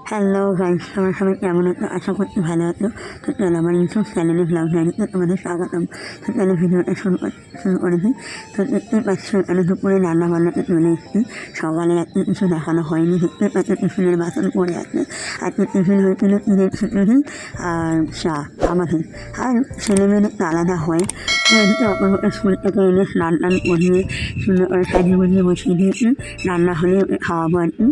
Hello guys, আমার সবাই কেমন আছো? আশা করছি ভালো আছো। তো চলো আমার ইউটিউব চ্যানেলে ব্লগ জানিতে তোমাদের স্বাগতম। তো চলো ভিডিওটা শুরু করেছি। তো দেখতে পাচ্ছি আমি দুপুরে রান্না বান্নাতে চলে এসেছি। সকালে আজকে কিছু দেখানো হয়নি, দেখতে পাচ্ছি টিফিনের বাসন পড়ে আছে। আজকে টিফিন হয়েছিল চিড়ের খিচুড়ি আর চা আমাকে। আর ছেলেমেয়েদের তো আলাদা হয়। তো এদিকে অপরপক্ষে স্কুল থেকে এনে স্নান টান করিয়ে সুন্দর করে সাজিয়ে গুজিয়ে বসিয়ে দিয়েছি। রান্না হলে খাওয়াবো আর কি।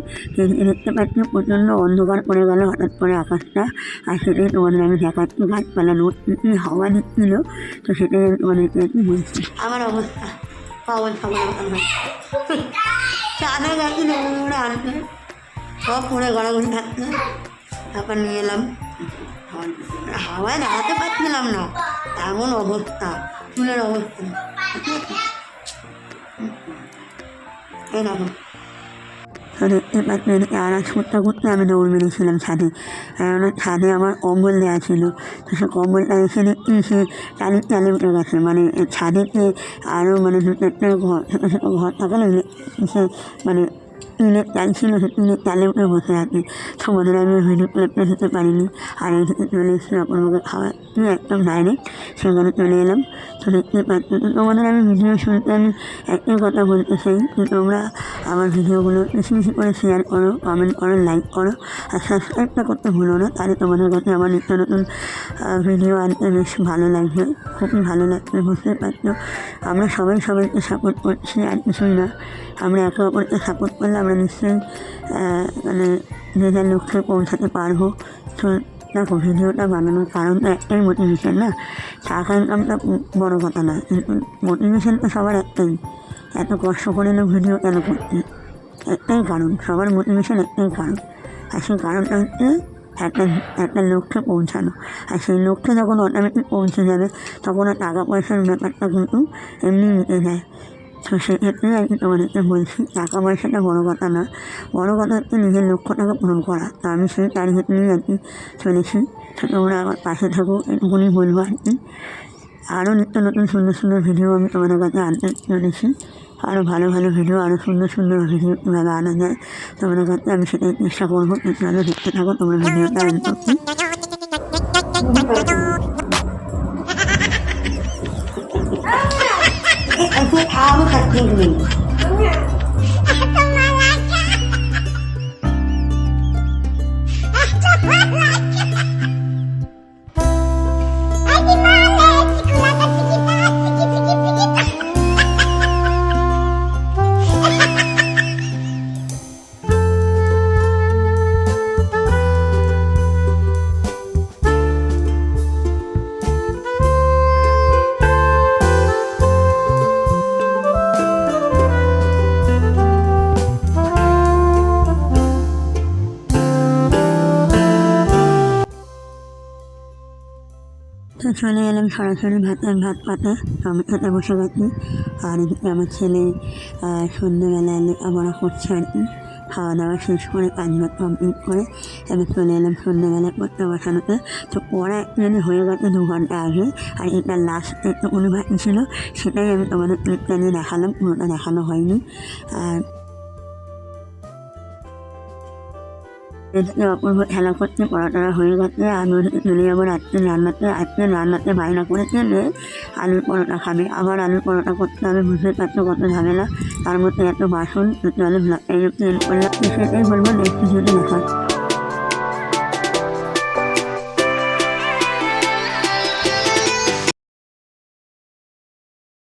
দেখতে পাচ্ছি প্রচণ্ড অন্ধকার করে গেল হঠাৎ করে আকাশটা। আর সেটাই তোমাদের আমি দেখাচ্ছি, গাছপালা নড়ছে, হাওয়া দিচ্ছিল। তো সেটাই আমি তোমাদেরকে বলছি আমার অবস্থা। পাওয়ার খাবার চাঁদে গেছিল ওরা আনতে, সব পরে গড়াগড়ি থাকতে। তারপর নিয়ে এলাম। হাওয়ায় দাঁড়াতে পারছিলাম না, এমন অবস্থা, চুলের অবস্থা। এরকম দেখতে পাচ্ছেন আওয়াজ করতে করতে আমি দৌড় মেরেছিলাম ছাদে। ছাদে আমার কম্বল দেওয়া ছিল। তো সে কম্বলটা এসে দেখছি সে চালে উঠে গেছে। মানে ছাদেতে আরও মানে দু চারটে ঘর ছোটো ছোটো ঘর থাকে না, সে মানে টিনের চাল ছিল, সে টিনের চালে উঠে বসে আছে। তোমাদের আমি ভিডিও ক্লিপটা দিতে পারিনি। আর এই থেকে চলে এসেছি আপনাকে খাওয়া একদম ডাইরেক্ট সেখানে চলে এলাম। তো দেখতে পাচ্ছি তোমাদের আমি ভিডিও শুরুতে আমি একটাই কথা বলতে চাই যে তোমরা আমার ভিডিওগুলো বেশি বেশি করে শেয়ার করো, কমেন্ট করো, লাইক করো আর সাবস্ক্রাইবটা করতে ভুলো না। তাহলে তোমাদের কাছে আমার নিত্য নতুন ভিডিও আনতে বেশ ভালো লাগবে, খুবই ভালো লাগবে। বুঝতে পারছো আমরা সবাই সবাইকে সাপোর্ট করছি, আর কিছুই না। আমরা একে অপরকে সাপোর্ট করলে আমরা নিশ্চয়ই মানে যে যার লক্ষ্যে পৌঁছাতে পারবো। তো দেখো ভিডিওটা বানানোর কারণ তো একটাই, মোটিভেশন না। টাকা ইনকামটা বড়ো কথা না, কিন্তু মোটিভেশন তো সবার একটাই। এত কষ্ট করে না ভিডিও কেন করছি, একটাই কারণ, সবার মোটিভেশন একটাই কারণ। আর সেই কারণটা হচ্ছে একটা লক্ষ্যে পৌঁছানো। আর সেই লক্ষ্যে যখন অটোমেটিক পৌঁছে যাবে তখন আর টাকা পয়সার ব্যাপারটা কিন্তু এমনি মিটে যায়। তো সেক্ষেত্রে আর কি তোমাদেরকে বলছি, টাকা পয়সাটা বড়ো কথা না, বড়ো কথা হচ্ছে নিজের লক্ষ্যটাকে পূরণ করা। তো আমি সেই টার্গেট নিয়ে আর কি চলেছি। তো তোমরা আমার পাশে থাকো, এটুকুনি বলবো আর কি। আরও নিত্য নতুন সুন্দর সুন্দর ভিডিও আমি তোমাদের কাছে আনতে চলেছি। আরও ভালো ভালো ভিডিও, আরও সুন্দর সুন্দর ভিডিও কীভাবে আনা যায় তোমাদের কাছে আমি সেটাই চেষ্টা করবো। ভালো দেখতে থাকো তোমরা ভিডিওটা আন করছি। খাওয়াবো থাকতে তো চলে এলাম সরাসরি ভাত পাতে। আমি খেতে বসে গেছি। আর এদিকে আমার ছেলে সন্ধ্যেবেলা লেখাপড়া করছে আর কি। খাওয়া দাওয়া শেষ করে কাজবাজ কমপ্লিট করে এবার চলে এলাম সন্ধ্যেবেলা পড়তে বসানোতে। তো পড়া অ্যাকচুয়ালি হয়ে গেছে 2 ঘন্টা আগে। আর এটা লাস্ট একটু অনুভূতি ছিল, সেটাই আমি তোমাদের ক্লিপটা নিয়ে দেখালাম, পুরোটা দেখানো হয়নি। আর এদিকে অপূর্ব খেলা করতে, পড়াটা হয়ে গেছে। আমি ওদিকে চলে যাবো আজকে রান্নাতে বায়না করেছে যে আলুর পরোটা খাবে। আবার আলুর পরোটা করতে হবে, বুঝতে পারছো কত ঝামেলা, তার মধ্যে এত বাসন। তাহলে ব্লগটা এন্ড করলাম, সেটাই বলবো নেক্সট ভিডিওতে দেখা।